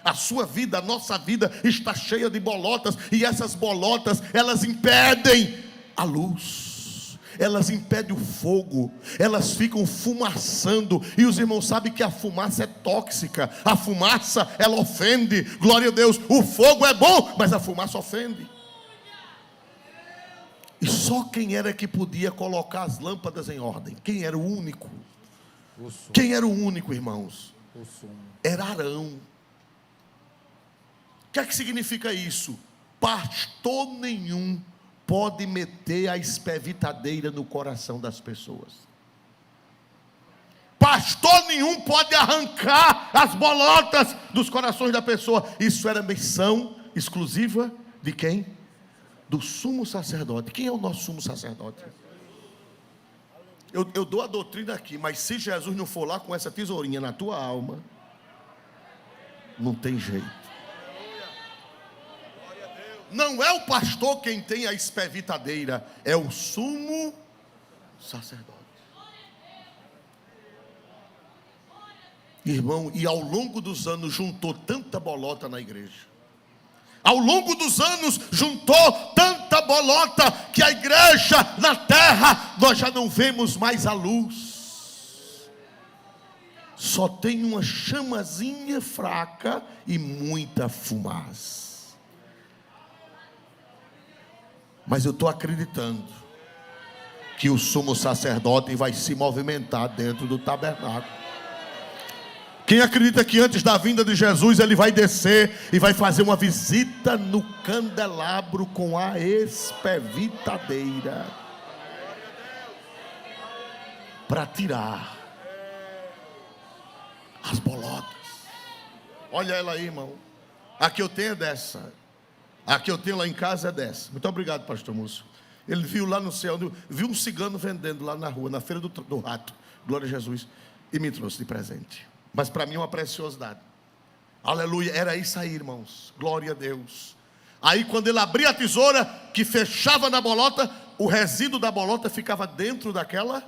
A: a sua vida, a nossa vida está cheia de bolotas, e essas bolotas, elas impedem a luz, elas impedem o fogo, elas ficam fumaçando, e os irmãos sabem que a fumaça é tóxica, a fumaça, ela ofende. Glória a Deus, o fogo é bom, mas a fumaça ofende. E só quem era que podia colocar as lâmpadas em ordem? Quem era o único? Quem era o único, irmãos? Era Arão. O que é que significa isso? Pastor nenhum pode meter a espevitadeira no coração das pessoas. Pastor nenhum pode arrancar as bolotas dos corações da pessoa. Isso era missão exclusiva de quem? Do sumo sacerdote. Quem é o nosso sumo sacerdote? Eu dou a doutrina aqui, mas se Jesus não for lá com essa tesourinha na tua alma, não tem jeito. Não é o pastor quem tem a espevitadeira, é o sumo sacerdote. Irmão, e ao longo dos anos juntou tanta bolota na igreja. Ao longo dos anos juntou tanta bolota que a igreja na terra, nós já não vemos mais a luz. Só tem uma chamazinha fraca e muita fumaça. Mas eu estou acreditando que o sumo sacerdote vai se movimentar dentro do tabernáculo. Quem acredita que antes da vinda de Jesus ele vai descer e vai fazer uma visita no candelabro com a espevitadeira para tirar as bolotas. Olha ela aí, irmão. A que eu tenho é dessa. A que eu tenho lá em casa é dessa. Muito obrigado, pastor Múcio. Ele viu lá no céu, viu um cigano vendendo lá na rua, na feira do rato. Glória a Jesus. E me trouxe de presente. Mas para mim é uma preciosidade. Aleluia, era isso aí, irmãos. Glória a Deus. Aí quando ele abria a tesoura que fechava na bolota, o resíduo da bolota ficava dentro daquela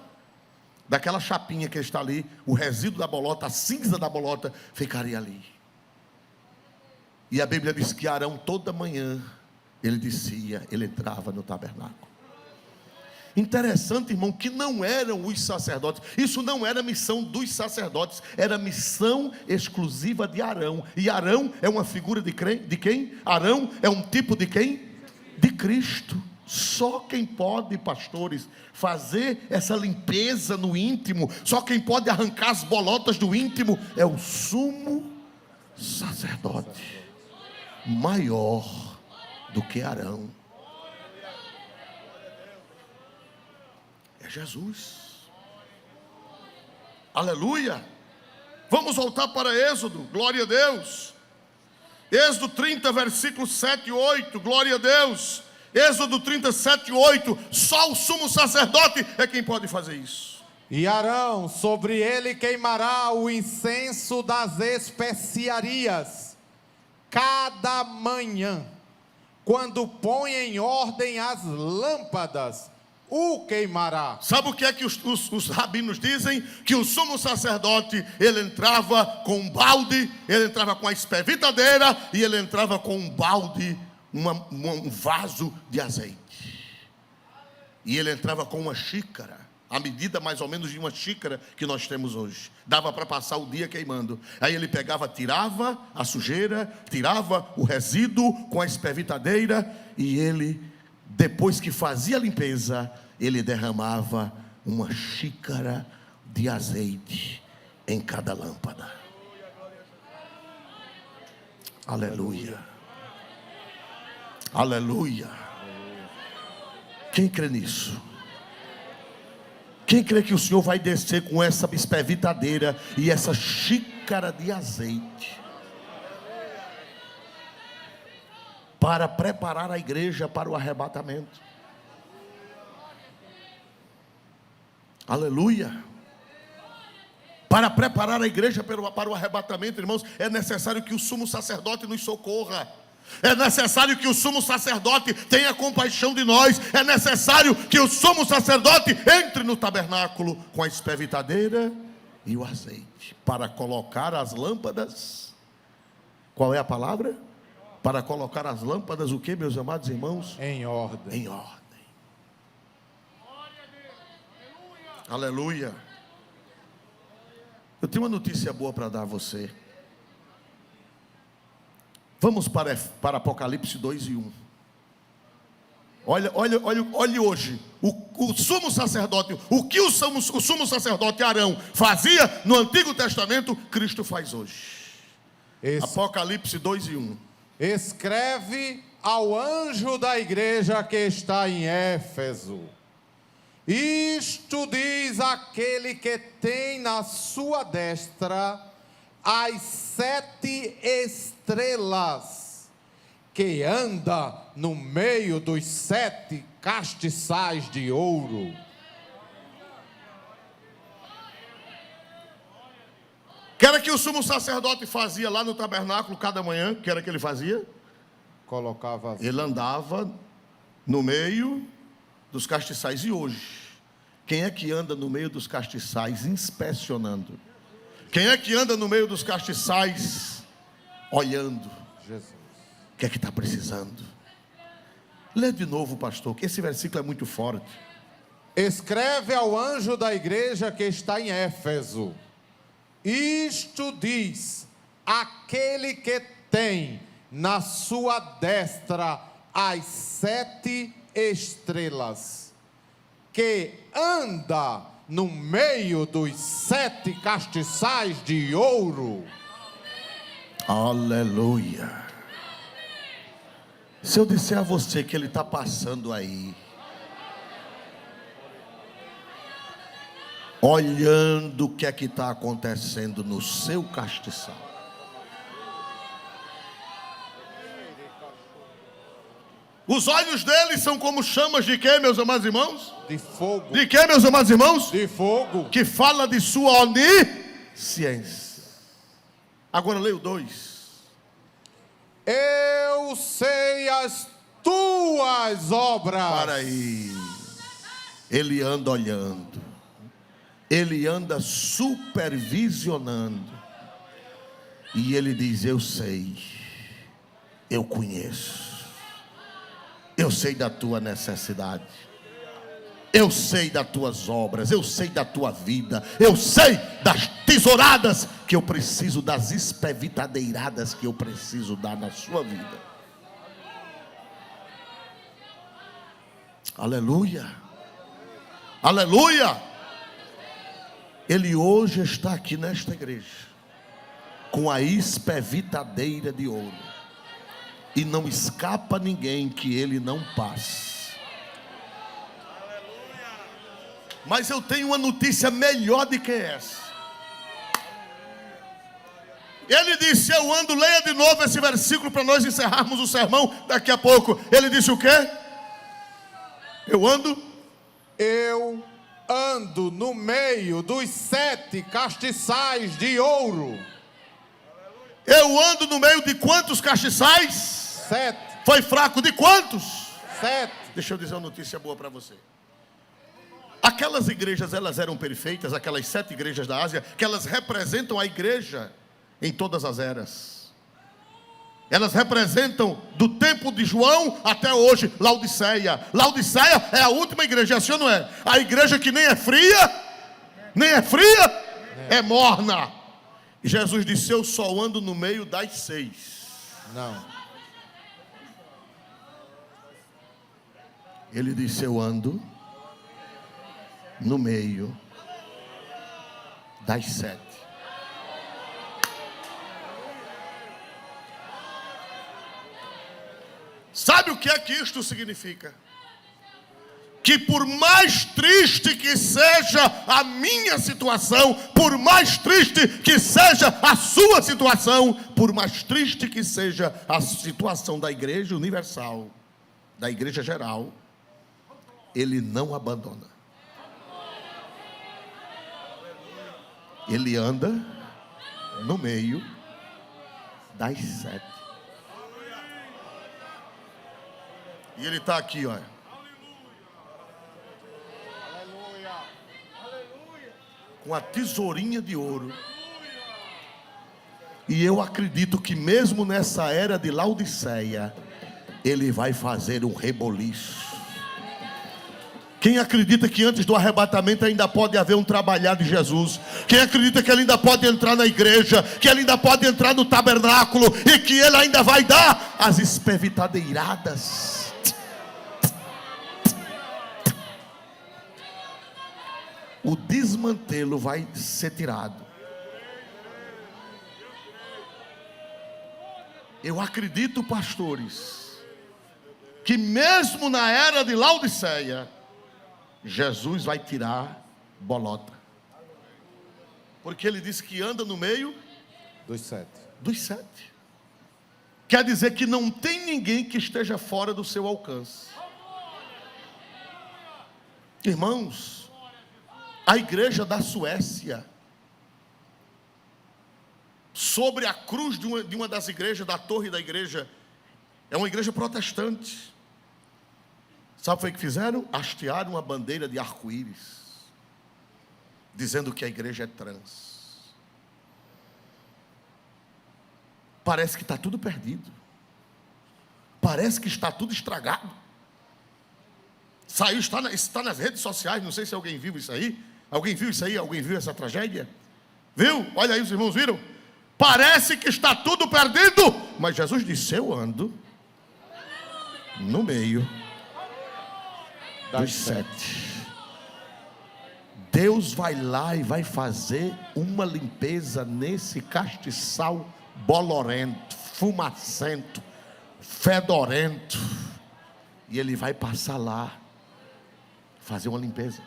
A: chapinha que está ali. O resíduo da bolota, a cinza da bolota ficaria ali. E a Bíblia diz que Arão toda manhã ele descia, ele entrava no tabernáculo. Interessante, irmão, que não eram os sacerdotes. Isso não era missão dos sacerdotes, era missão exclusiva de Arão. E Arão é uma figura de quem? Arão é um tipo de quem? De Cristo. Só quem pode, pastores, fazer essa limpeza no íntimo, só quem pode arrancar as bolotas do íntimo é o sumo sacerdote, maior do que Arão. Jesus. Aleluia. Vamos voltar para Êxodo. Glória a Deus. Êxodo 30, versículos 7 e 8. Glória a Deus. Êxodo 30, 7 e 8. Só o sumo sacerdote é quem pode fazer isso.
C: E Arão, sobre ele queimará o incenso das especiarias, cada manhã, quando põe em ordem as lâmpadas, o queimará.
A: Sabe o que é que os rabinos dizem? Que o sumo sacerdote, ele entrava com um balde, ele entrava com a espevitadeira e ele entrava com um balde, um vaso de azeite. E ele entrava com uma xícara, a medida mais ou menos de uma xícara que nós temos hoje. Dava para passar o dia queimando. Aí ele pegava, tirava a sujeira, tirava o resíduo com a espevitadeira e ele, depois que fazia a limpeza, ele derramava uma xícara de azeite em cada lâmpada. Aleluia. Aleluia. Quem crê nisso? Quem crê que o Senhor vai descer com essa espevitadeira e essa xícara de azeite para preparar a igreja para o arrebatamento? Aleluia. Para preparar a igreja para o arrebatamento, irmãos, é necessário que o sumo sacerdote nos socorra. É necessário que o sumo sacerdote tenha compaixão de nós. É necessário que o sumo sacerdote entre no tabernáculo com a espevitadeira e o azeite para colocar as lâmpadas. Qual é a palavra? Para colocar as lâmpadas, o que, meus amados irmãos?
C: Em ordem.
A: Em ordem. Aleluia. Eu tenho uma notícia boa para dar a você. Vamos para Apocalipse 2 e 1. Olha hoje. O sumo sacerdote, o que o sumo sacerdote Arão fazia no Antigo Testamento, Cristo faz hoje. Apocalipse 2 e 1.
C: Escreve ao anjo da igreja que está em Éfeso: isto diz aquele que tem na sua destra as 7 estrelas, que anda no meio dos 7 castiçais de ouro.
A: Que era que o sumo sacerdote fazia lá no tabernáculo cada manhã? Que era que ele fazia?
C: Colocava
A: Ele andava no meio dos castiçais. E hoje, quem é que anda no meio dos castiçais inspecionando? Quem é que anda no meio dos castiçais olhando?
C: Jesus.
A: O que é que está precisando? Lê de novo, pastor, que esse versículo é muito forte.
C: Escreve ao anjo da igreja que está em Éfeso: isto diz aquele que tem na sua destra as 7 estrelas, que anda no meio dos 7 castiçais de ouro.
A: Aleluia. Se eu disser a você que ele está passando aí, olhando o que é que está acontecendo no seu castiçal, os olhos dele são como chamas de quê, meus amados irmãos?
C: De fogo.
A: De quê, meus amados irmãos?
C: De fogo.
A: Que fala de sua onisciência. Agora leia o 2.
C: Eu sei as tuas obras.
A: Para aí. Ele anda olhando. Ele anda supervisionando. E ele diz: eu sei. Eu conheço. Eu sei da tua necessidade. Eu sei das tuas obras, eu sei da tua vida, eu sei das tesouradas que eu preciso, das espevitadeiradas que eu preciso dar na sua vida. Aleluia, aleluia. Ele hoje está aqui nesta igreja, com a espevitadeira de ouro, e não escapa ninguém que ele não passe. Mas eu tenho uma notícia melhor do que essa. Ele disse: eu ando, leia de novo esse versículo para nós encerrarmos o sermão daqui a pouco. Ele disse o quê? Eu ando
C: no meio dos 7 castiçais de ouro.
A: Eu ando no meio de quantos castiçais?
C: 7.
A: Foi fraco de quantos?
C: 7.
A: Deixa eu dizer uma notícia boa para você. Aquelas igrejas, elas eram perfeitas, aquelas 7 igrejas da Ásia, que elas representam a igreja em todas as eras. Elas representam do tempo de João até hoje, Laodiceia. Laodiceia é a última igreja, assim ou não é? A igreja que nem é fria, é morna. E Jesus disse: eu só ando no meio das 6.
C: Não.
A: Ele disse: eu ando no meio das 7. Sabe o que é que isto significa? Que por mais triste que seja a minha situação, por mais triste que seja a sua situação, por mais triste que seja a situação da igreja universal, da igreja geral, ele não abandona. Ele anda no meio das 7. E ele está aqui, olha. Com a tesourinha de ouro. E eu acredito que mesmo nessa era de Laodiceia, ele vai fazer um reboliço. Quem acredita que antes do arrebatamento ainda pode haver um trabalhar de Jesus? Quem acredita que ele ainda pode entrar na igreja, que ele ainda pode entrar no tabernáculo e que ele ainda vai dar as espevitadeiradas? O desmantelo vai ser tirado. Eu acredito, pastores, que mesmo na era de Laodiceia, Jesus vai tirar bolota. Porque ele disse que anda no meio
C: dos 7.
A: Dos 7. Quer dizer que não tem ninguém que esteja fora do seu alcance. Irmãos, a igreja da Suécia, sobre a cruz de uma das igrejas, da torre da igreja, é uma igreja protestante. Sabe o que foi que fizeram? Hastearam uma bandeira de arco-íris, dizendo que a igreja é trans. Parece que está tudo perdido. Parece que está tudo estragado. Saiu, está nas redes sociais, não sei se alguém viu isso aí. Alguém viu isso aí? Alguém viu essa tragédia? Viu? Olha aí, os irmãos viram? Parece que está tudo perdido. Mas Jesus disse: eu ando no meio dos 7. Deus vai lá e vai fazer uma limpeza nesse castiçal bolorento, fumacento, fedorento. E Ele vai passar lá, fazer uma limpeza.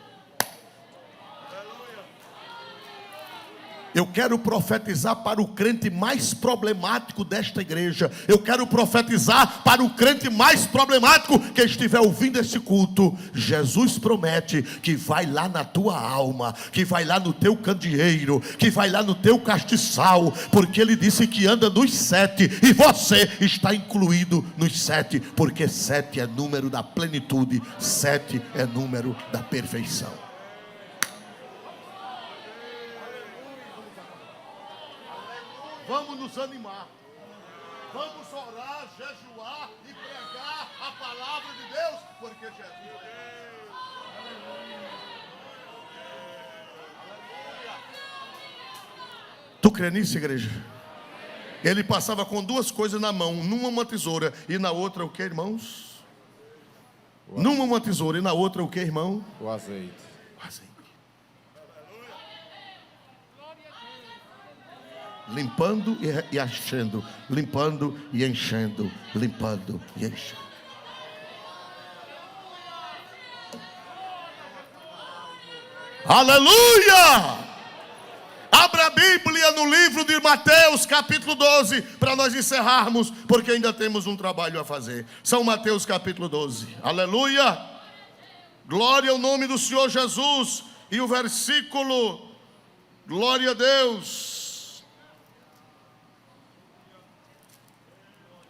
A: Eu quero profetizar para o crente mais problemático desta igreja. Eu quero profetizar para o crente mais problemático que estiver ouvindo esse culto. Jesus promete que vai lá na tua alma, que vai lá no teu candeeiro, que vai lá no teu castiçal, porque Ele disse que anda nos 7 e você está incluído nos 7, porque 7 é número da plenitude, 7 é número da perfeição. Vamos nos animar, vamos orar, jejuar e pregar a palavra de Deus, porque Jesus é. Tu crê nisso, igreja? Ele passava com 2 coisas na mão, numa uma tesoura e na outra o que, irmãos? Numa uma tesoura e na outra o que, irmão?
C: O azeite.
A: O azeite. Limpando e enchendo, limpando e enchendo, limpando e enchendo. Aleluia! Abra a Bíblia no livro de Mateus, capítulo 12, para nós encerrarmos, porque ainda temos um trabalho a fazer. São Mateus, capítulo 12. Aleluia! Glória ao nome do Senhor Jesus. E o versículo, glória a Deus.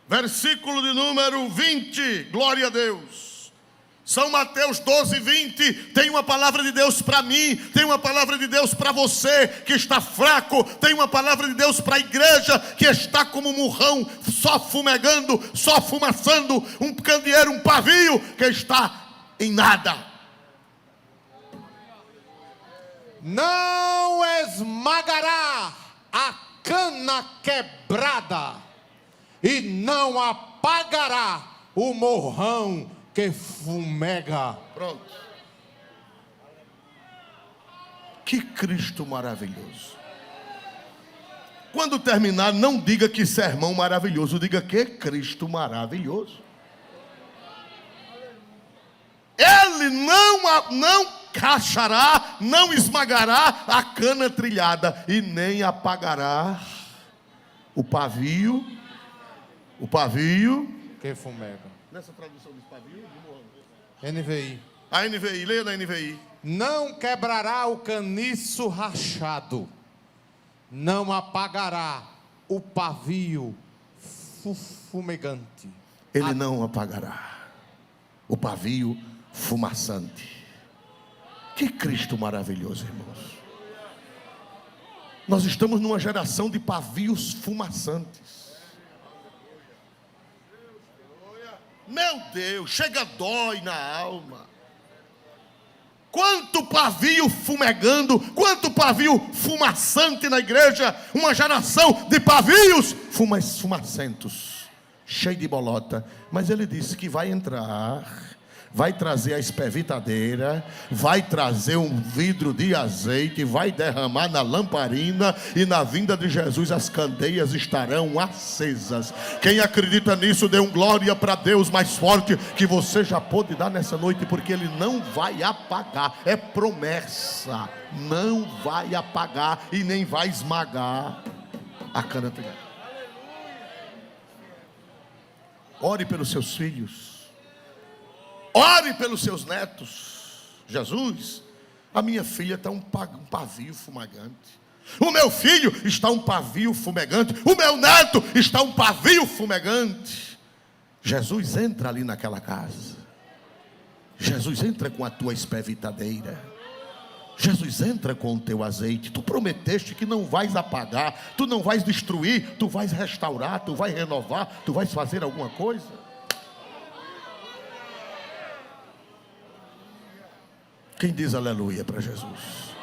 A: Versículo de número 20, glória a Deus. São Mateus 12, 20. Tem uma palavra de Deus para mim, tem uma palavra de Deus para você que está fraco, tem uma palavra de Deus para a igreja que está como um murrão, só fumegando, só fumaçando, um candeeiro, um pavio que está em nada.
C: Não esmagará a cana quebrada e não apagará o morrão que fumega.
A: Pronto. Que Cristo maravilhoso. Quando terminar, não diga que sermão maravilhoso, diga que Cristo maravilhoso. Ele não rachará, não esmagará a cana trilhada e nem apagará o pavio
C: Que fumega.
A: Nessa tradução de pavio,
C: NVI.
A: a NVI, leia na NVI.
C: Não quebrará o caniço rachado, não apagará o pavio fumegante.
A: Ele não apagará o pavio fumaçante. Que Cristo maravilhoso, irmãos. Nós estamos numa geração de pavios fumaçantes. Meu Deus, chega dói na alma. Quanto pavio fumegando, quanto pavio fumaçante na igreja. Uma geração de pavios fumacentos, cheio de bolota. Mas ele disse que vai entrar, vai trazer a espevitadeira, vai trazer um vidro de azeite, vai derramar na lamparina, e na vinda de Jesus as candeias estarão acesas. Quem acredita nisso, dê um glória para Deus mais forte que você já pôde dar nessa noite, porque Ele não vai apagar, é promessa, não vai apagar e nem vai esmagar a cana trilhada. Ore pelos seus filhos. Ore pelos seus netos. Jesus, a minha filha está um pavio fumegante. O meu filho está um pavio fumegante. O meu neto está um pavio fumegante. Jesus entra ali naquela casa. Jesus entra com a tua espevitadeira. Jesus entra com o teu azeite. Tu prometeste que não vais apagar, tu não vais destruir, tu vais restaurar, tu vais renovar, tu vais fazer alguma coisa. Quem diz aleluia para Jesus?